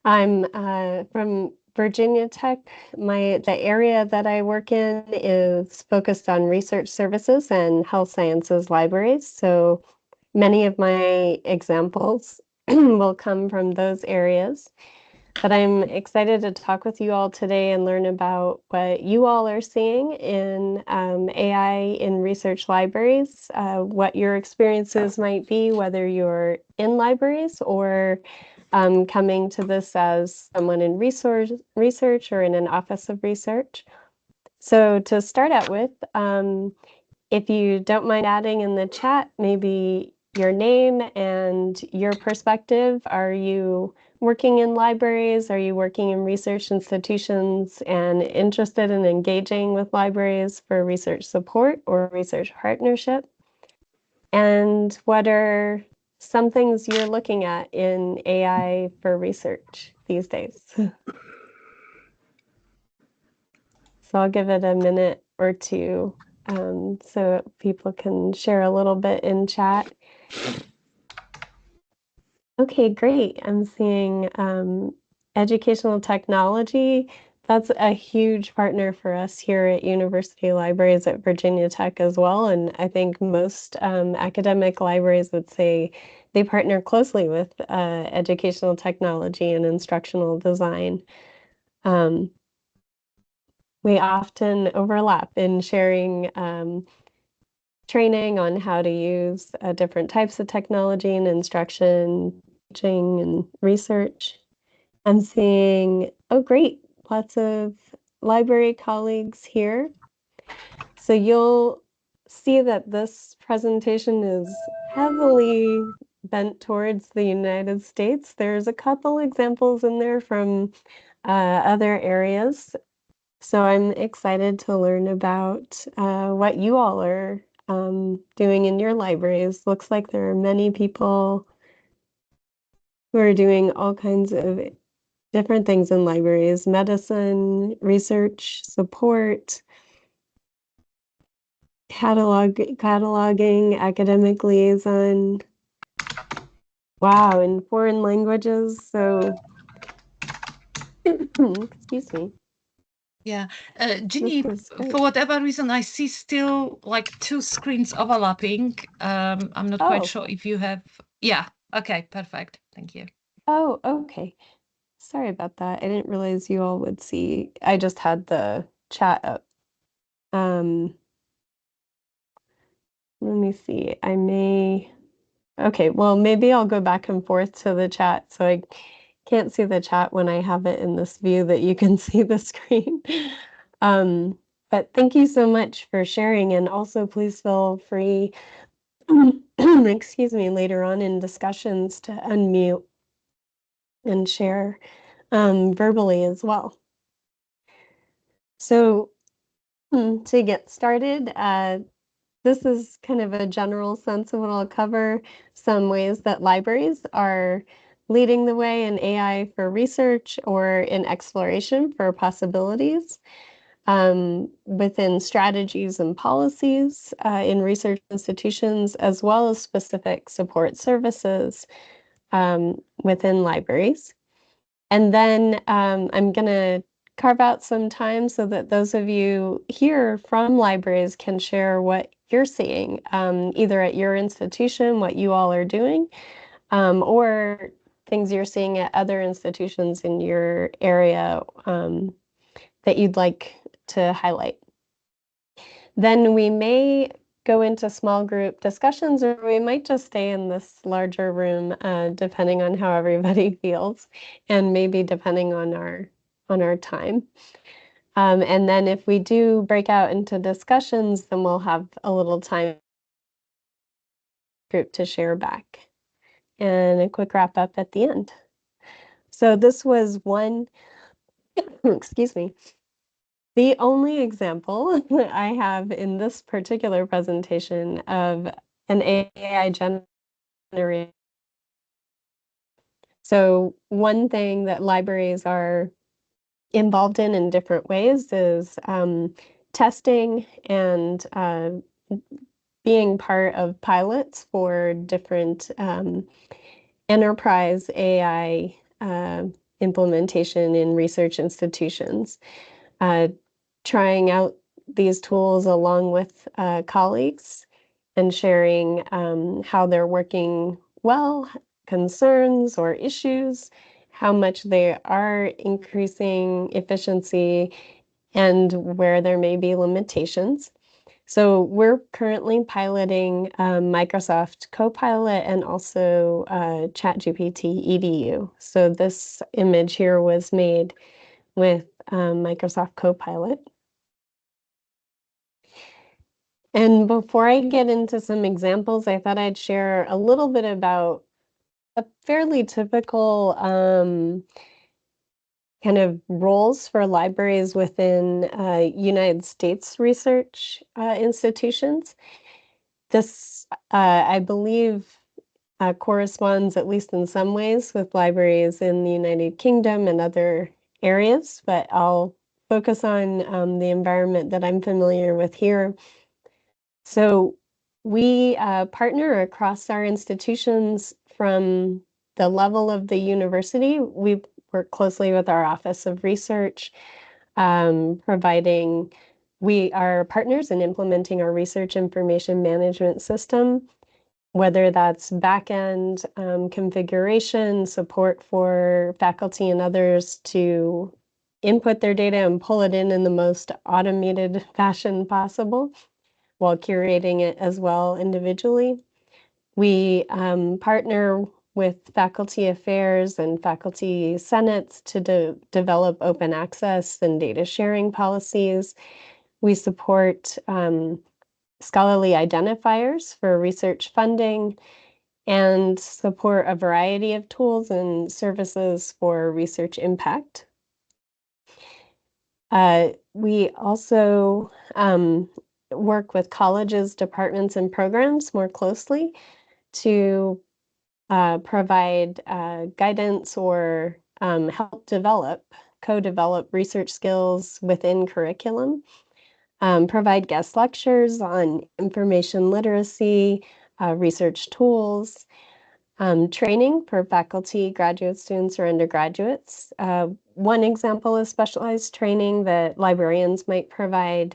I'm from Virginia Tech. The area that I work in is focused on research services and health sciences libraries. So many of my examples will come from those areas. But I'm excited to talk with you all today and learn about what you all are seeing in AI in research libraries, what your experiences might be, whether you're in libraries or coming to this as someone in research or in an office of research. So to start out with, if you don't mind adding in the chat, maybe your name and your perspective. Are you working in libraries? Are you working in research institutions and interested in engaging with libraries for research support or research partnership? And what are some things you're looking at in AI for research these days? So I'll give it a minute or two so people can share a little bit in chat. Okay, great. I'm seeing educational technology. That's a huge partner for us here at University Libraries at Virginia Tech as well. And I think most academic libraries would say they partner closely with educational technology and instructional design. We often overlap in sharing training on how to use different types of technology in instruction, teaching, and research. I'm seeing, oh, great, lots of library colleagues here. So you'll see that this presentation is heavily bent towards the United States. There's a couple examples in there from other areas. So I'm excited to learn about what you all are doing in your libraries. Looks like there are many people who are doing all kinds of different things in libraries: medicine, research, support, cataloging, academic liaison. Wow, in foreign languages. So, excuse me. Yeah, Ginny, for whatever reason, I see still like two screens overlapping. I'm not quite sure if you have. Yeah, okay, perfect. Thank you. Oh, okay. Sorry about that. I didn't realize you all would see. I just had the chat up. Let me see. Okay, well, maybe I'll go back and forth to the chat. So I can't see the chat when I have it in this view that you can see the screen. But thank you so much for sharing. And also please feel free, excuse me, later on in discussions to unmute and share verbally as well. So to get started, this is kind of a general sense of what I'll cover, some ways that libraries are leading the way in AI for research or in exploration for possibilities, within strategies and policies in research institutions, as well as specific support services within libraries. And then I'm going to carve out some time so that those of you here from libraries can share what you're seeing, either at your institution, what you all are doing, or things you're seeing at other institutions in your area that you'd like to highlight. Then we may go into small group discussions, or we might just stay in this larger room, depending on how everybody feels, and maybe depending on our time. And then if we do break out into discussions, then we'll have a little time group to share back. And a quick wrap up at the end. So this was one, excuse me, the only example that I have in this particular presentation of an AI generated. So one thing that libraries are involved in different ways is testing and being part of pilots for different enterprise AI implementation in research institutions, trying out these tools along with colleagues and sharing how they're working well, concerns or issues, how much they are increasing efficiency, and where there may be limitations. So we're currently piloting Microsoft Copilot and also ChatGPT EDU. So this image here was made with Microsoft Copilot. And before I get into some examples, I thought I'd share a little bit about a fairly typical kind of roles for libraries within United States research institutions. This, I believe, corresponds, at least in some ways, with libraries in the United Kingdom and other areas, but I'll focus on the environment that I'm familiar with here. So we partner across our institutions from the level of the university. We work closely with our Office of Research, providing, we are partners in implementing our research information management system, whether that's back-end configuration, support for faculty and others to input their data and pull it in the most automated fashion possible, while curating it as well individually. We partner with faculty affairs and faculty senates to develop open access and data sharing policies. We support scholarly identifiers for research funding and support a variety of tools and services for research impact. We also work with colleges, departments, and programs more closely to provide guidance or help co-develop research skills within curriculum, provide guest lectures on information literacy, research tools, training for faculty, graduate students, or undergraduates. One example of specialized training that librarians might provide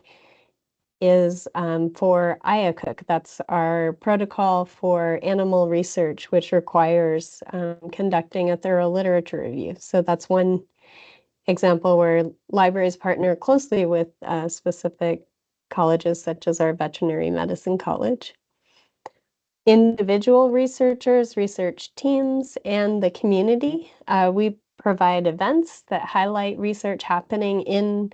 is for IACUC. That's our protocol for animal research, which requires conducting a thorough literature review. So that's one example where libraries partner closely with specific colleges, such as our veterinary medicine college. Individual researchers, research teams, and the community. We provide events that highlight research happening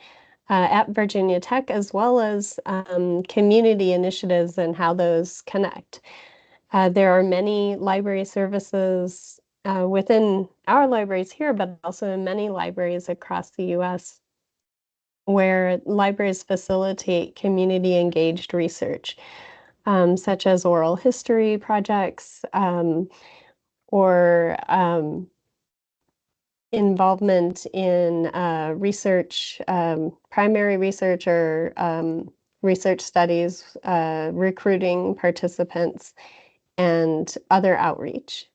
at Virginia Tech, as well as community initiatives and how those connect. There are many library services within our libraries here, but also in many libraries across the US, where libraries facilitate community engaged research, such as oral history projects or involvement in research, primary research or research studies, recruiting participants, and other outreach.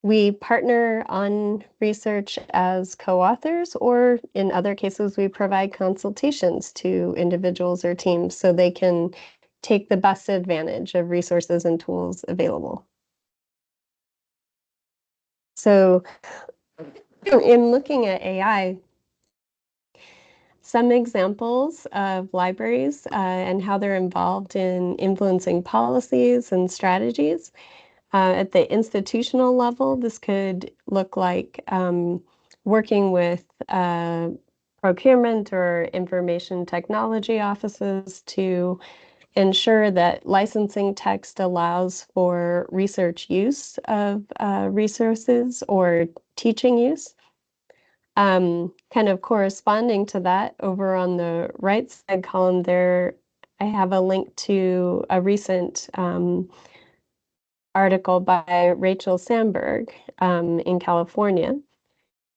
We partner on research as co-authors, or in other cases, we provide consultations to individuals or teams so they can take the best advantage of resources and tools available. So in looking at AI, some examples of libraries and how they're involved in influencing policies and strategies. At the institutional level, this could look like working with procurement or information technology offices to ensure that licensing text allows for research use of resources or teaching use. Kind of corresponding to that, over on the right side column there, I have a link to a recent article by Rachel Sandberg in California,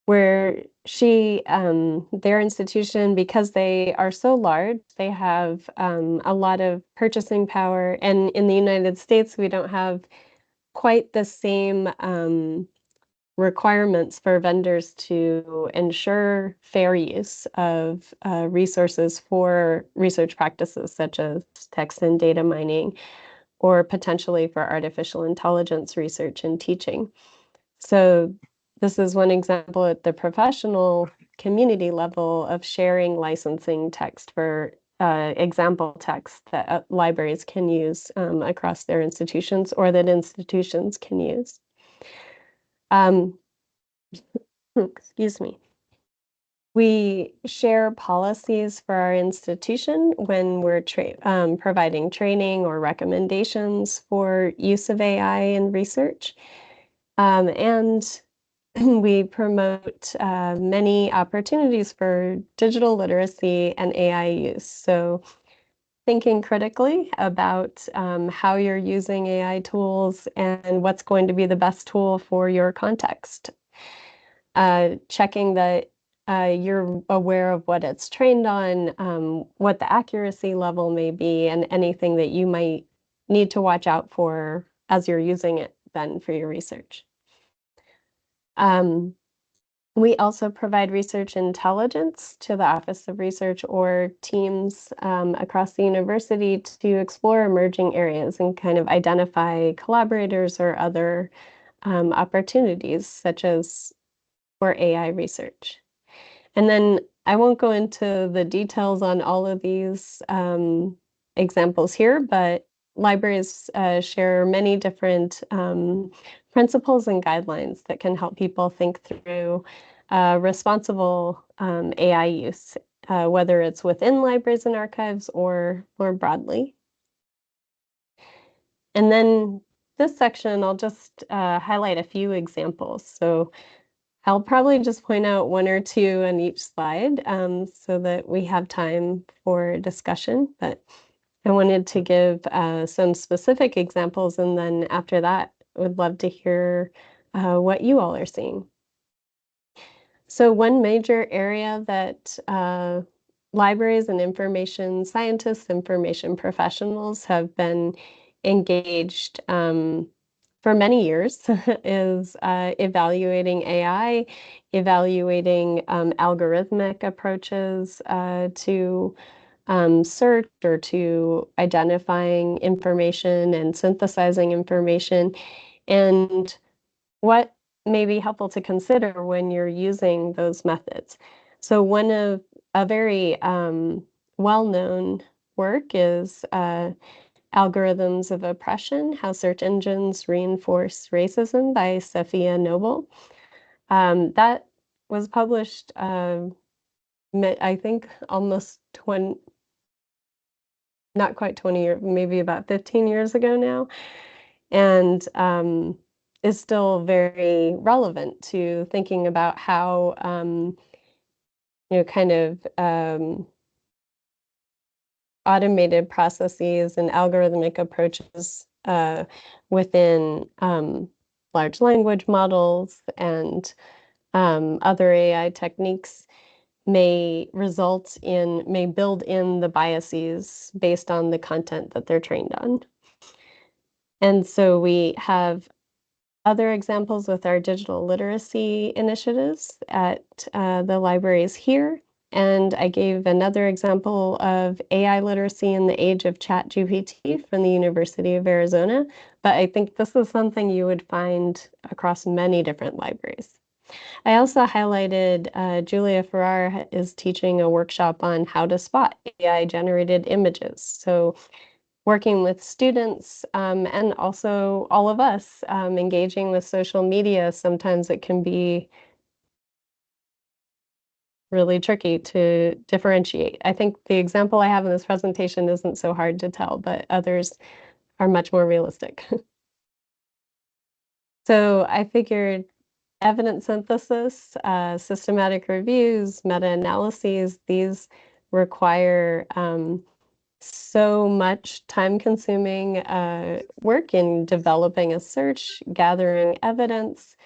where their institution, because they are so large, they have a lot of purchasing power. And in the United States, we don't have quite the same requirements for vendors to ensure fair use of resources for research practices such as text and data mining, or potentially for artificial intelligence research and teaching. So this is one example at the professional community level of sharing licensing text for example text that libraries can use across their institutions, or that institutions can use. Excuse me. We share policies for our institution when we're providing training or recommendations for use of AI in research. And we promote many opportunities for digital literacy and AI use. So thinking critically about how you're using AI tools and what's going to be the best tool for your context. Checking that you're aware of what it's trained on, what the accuracy level may be, and anything that you might need to watch out for as you're using it then for your research. We also provide research intelligence to the Office of Research or teams across the university to explore emerging areas and kind of identify collaborators or other opportunities, such as for AI research. And then I won't go into the details on all of these examples here, but libraries share many different principles and guidelines that can help people think through responsible AI use, whether it's within libraries and archives or more broadly. And then this section, I'll just highlight a few examples. So I'll probably just point out one or two on each slide so that we have time for discussion, but I wanted to give some specific examples, and then after that, I would love to hear what you all are seeing. So one major area that libraries and information scientists, information professionals have been engaged for many years is evaluating AI, evaluating algorithmic approaches to search or to identifying information and synthesizing information, and what may be helpful to consider when you're using those methods. So one of a very well-known work is Algorithms of Oppression, How Search Engines Reinforce Racism by Safiya Noble. That was published, I think, almost 20, not quite 20 years, maybe about 15 years ago now, and is still very relevant to thinking about how, kind of automated processes and algorithmic approaches within large language models and other AI techniques may build in the biases based on the content that they're trained on. And so we have other examples with our digital literacy initiatives at the libraries here. And I gave another example of AI literacy in the age of ChatGPT from the University of Arizona. But I think this is something you would find across many different libraries. I also highlighted Julia Ferrar is teaching a workshop on how to spot AI-generated images. So working with students and also all of us engaging with social media, sometimes it can be really tricky to differentiate. I think the example I have in this presentation isn't so hard to tell, but others are much more realistic. So I figured evidence synthesis, systematic reviews, meta-analyses, these require so much time-consuming work in developing a search, gathering evidence,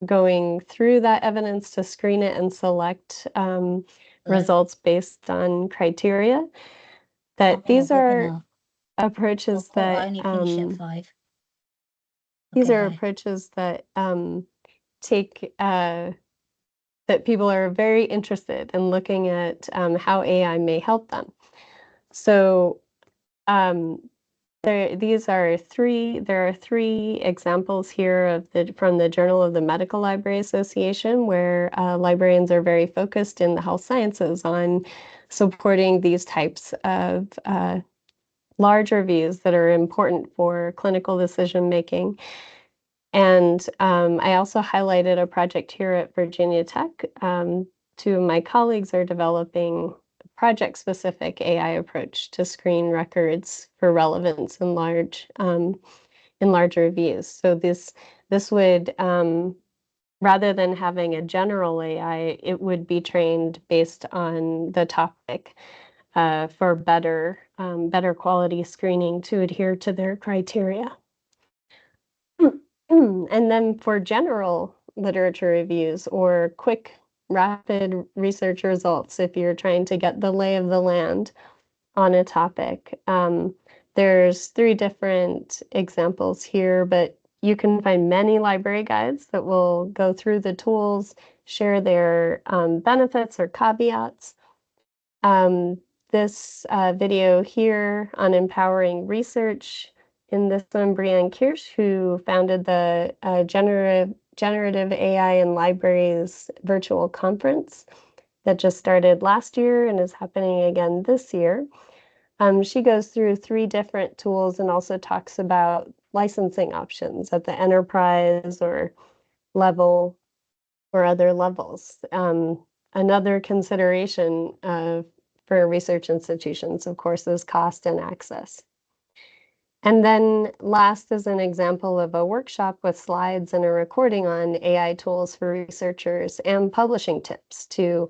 going through that evidence to screen it and select results based on criteria. That these are approaches that These are approaches that take that people are very interested in looking at how AI may help them. So there are three examples here from the Journal of the Medical Library Association, where librarians are very focused in the health sciences on supporting these types of large reviews that are important for clinical decision making. And I also highlighted a project here at Virginia Tech. Two of my colleagues are developing a project-specific AI approach to screen records for relevance in large reviews. So this would, rather than having a general AI, it would be trained based on the topic for better quality screening to adhere to their criteria. And then for general literature reviews or quick, rapid research results, if you're trying to get the lay of the land on a topic, there's three different examples here, but you can find many library guides that will go through the tools, share their benefits or caveats. This video here on empowering research, in this one, Brianne Kirsch, who founded the Generative AI in Libraries virtual conference that just started last year and is happening again this year. She goes through three different tools and also talks about licensing options at the enterprise or level or other levels. Another consideration for research institutions, of course, is cost and access. And then last is an example of a workshop with slides and a recording on AI tools for researchers and publishing tips to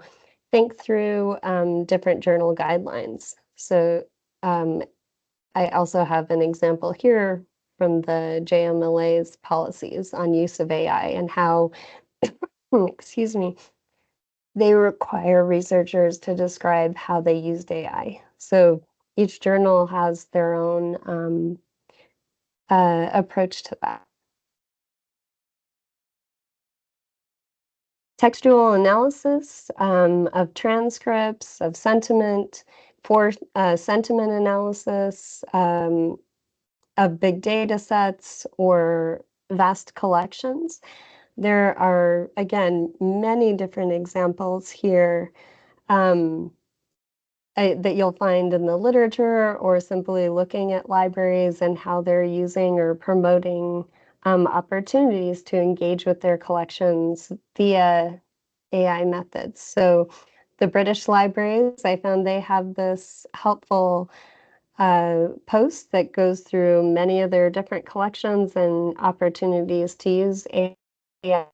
think through different journal guidelines. So I also have an example here from the JMLA's policies on use of AI and how, excuse me, they require researchers to describe how they used AI. So each journal has their own approach to that. Textual analysis of transcripts, of sentiment, for sentiment analysis of big data sets or vast collections. There are, again, many different examples here that you'll find in the literature or simply looking at libraries and how they're using or promoting opportunities to engage with their collections via AI methods. So the British libraries, I found they have this helpful post that goes through many of their different collections and opportunities to use AI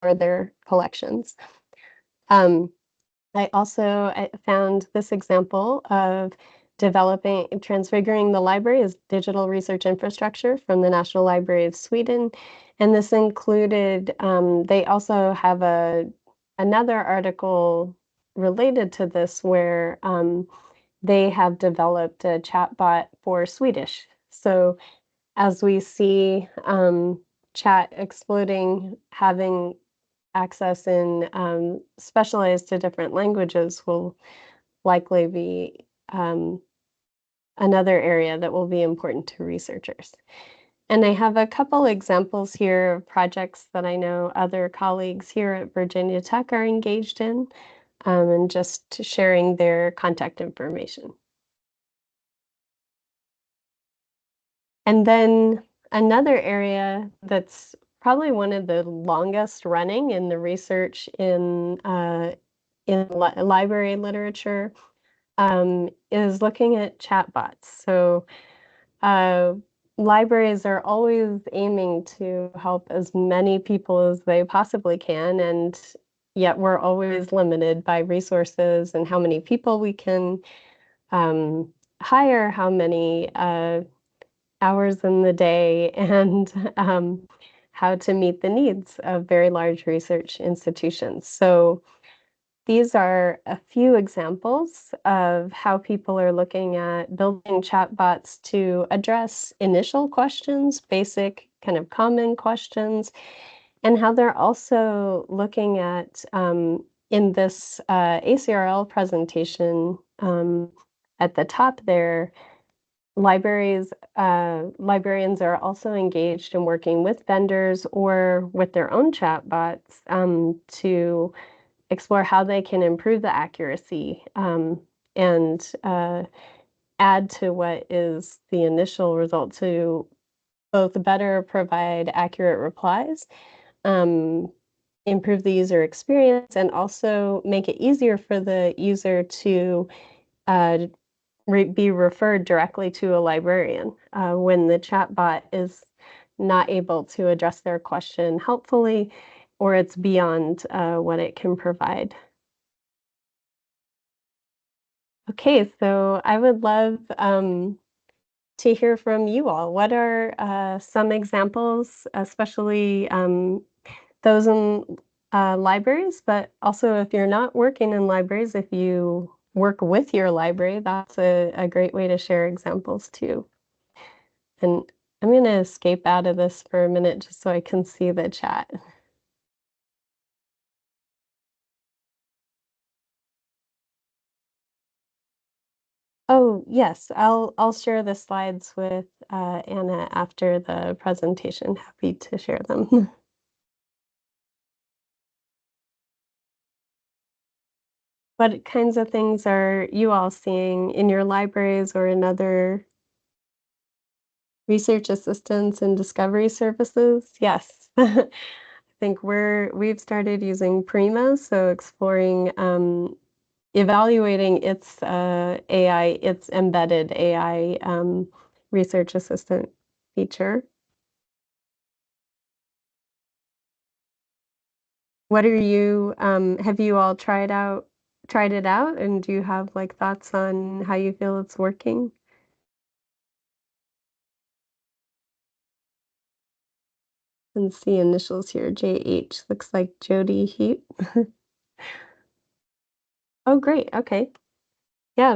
for their collections. I also found this example of transfiguring the library as digital research infrastructure from the National Library of Sweden. And this included, they also have another article related to this where they have developed a chatbot for Swedish. So as we see chat exploding, having access in specialized to different languages will likely be another area that will be important to researchers. And I have a couple examples here of projects that I know other colleagues here at Virginia Tech are engaged in, and just sharing their contact information. And then another area that's probably one of the longest running in the research in library literature is looking at chatbots. So libraries are always aiming to help as many people as they possibly can, and yet we're always limited by resources and how many people we can hire, how many hours in the day, and how to meet the needs of very large research institutions. So these are a few examples of how people are looking at building chatbots to address initial questions, basic kind of common questions, and how they're also looking at in this ACRL presentation at the top there, libraries, librarians are also engaged in working with vendors or with their own chatbots to explore how they can improve the accuracy and add to what is the initial result to both better provide accurate replies, um, improve the user experience, and also make it easier for the user to uh, be referred directly to a librarian when the chatbot is not able to address their question helpfully or it's beyond what it can provide. Okay, so I would love to hear from you all. What are some examples, especially those in libraries, but also if you're not working in libraries, if you work with your library, that's a great way to share examples too. And I'm going to escape out of this for a minute just so I can see the chat. Oh, yes, I'll share the slides with Anna after the presentation. Happy to share them. What kinds of things are you all seeing in your libraries or in other research assistance and discovery services? Yes. I think we've started using Prima, so exploring evaluating its AI, its embedded AI research assistant feature. What are you, have you all tried it out, and do you have like thoughts on how you feel it's working? And see initials here, JH, looks like Jody Heat. Oh, great, okay. Yeah,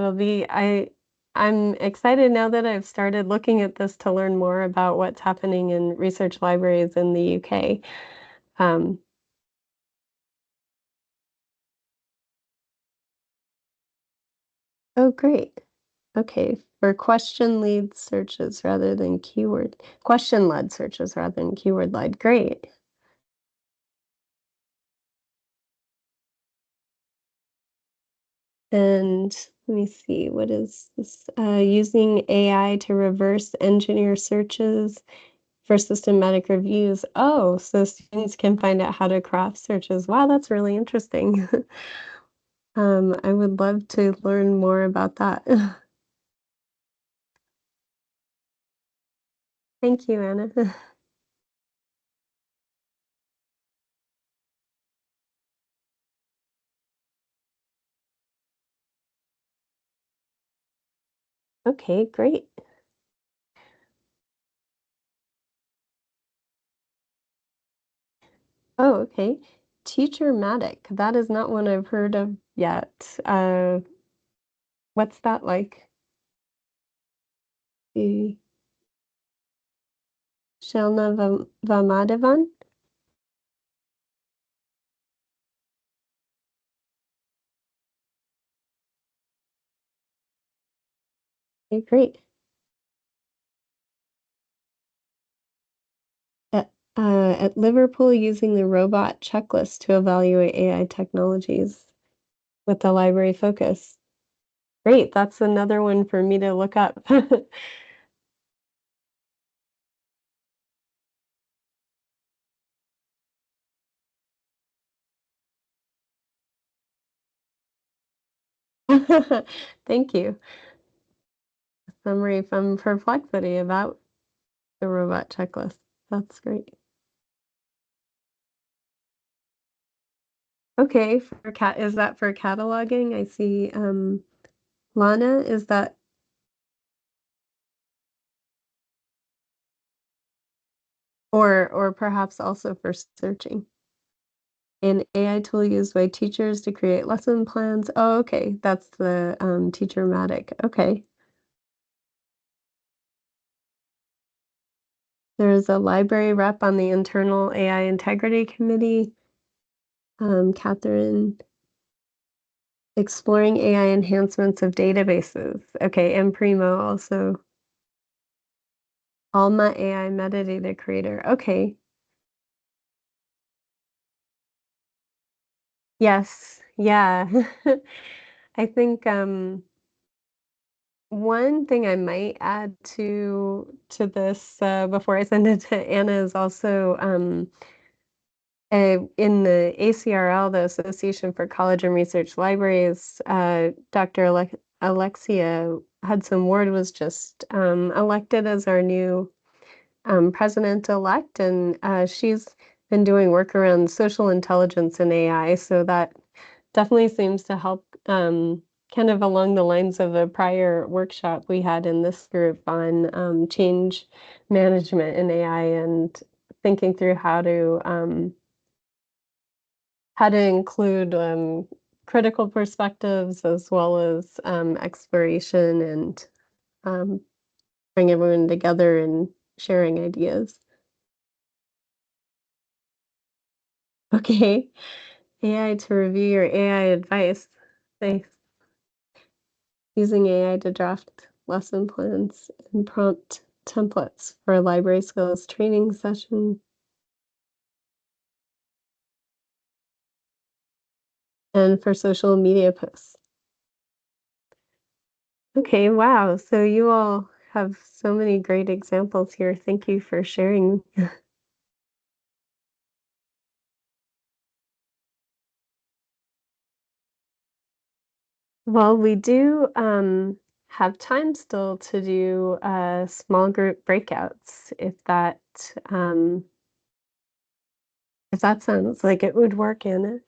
I'm excited now that I've started looking at this to learn more about what's happening in research libraries in the UK. Um, oh, great. Okay, for question-led searches rather than question-led searches rather than keyword-led. Great. And let me see, what is this? Using AI to reverse engineer searches for systematic reviews. Oh, so students can find out how to craft searches. Wow, that's really interesting. I would love to learn more about that. Thank you, Anna. Okay, great. Oh, okay. Teacher-matic. That is not one I've heard of yet. What's that like? The Shelna Vamadevan? Okay, great. At Liverpool, using the robot checklist to evaluate AI technologies with the library focus. Great, that's another one for me to look up. Thank you. A summary from Perplexity about the robot checklist. That's great. Okay, for is that for cataloging? I see Lana, is that or perhaps also for searching? An AI tool used by teachers to create lesson plans. Oh, okay. That's the Teacher-matic. Okay. There's a library rep on the internal AI integrity committee. Catherine, exploring AI enhancements of databases. Okay, and Primo also. Alma AI metadata creator. Okay. Yes. Yeah. I think one thing I might add to this before I send it to Anna is also in the ACRL, the Association for College and Research Libraries, Dr. Alexia Hudson-Ward was just elected as our new president-elect, and she's been doing work around social intelligence and AI, so that definitely seems to help kind of along the lines of a prior workshop we had in this group on change management in AI and thinking through how to include critical perspectives as well as exploration and um, bring everyone together and sharing ideas. Okay, AI to review your AI advice. Thanks. Using AI to draft lesson plans and prompt templates for a library skills training session and for social media posts. Okay, wow. So you all have so many great examples here. Thank you for sharing. Well, we do have time still to do small group breakouts if that sounds like it would work, Anna.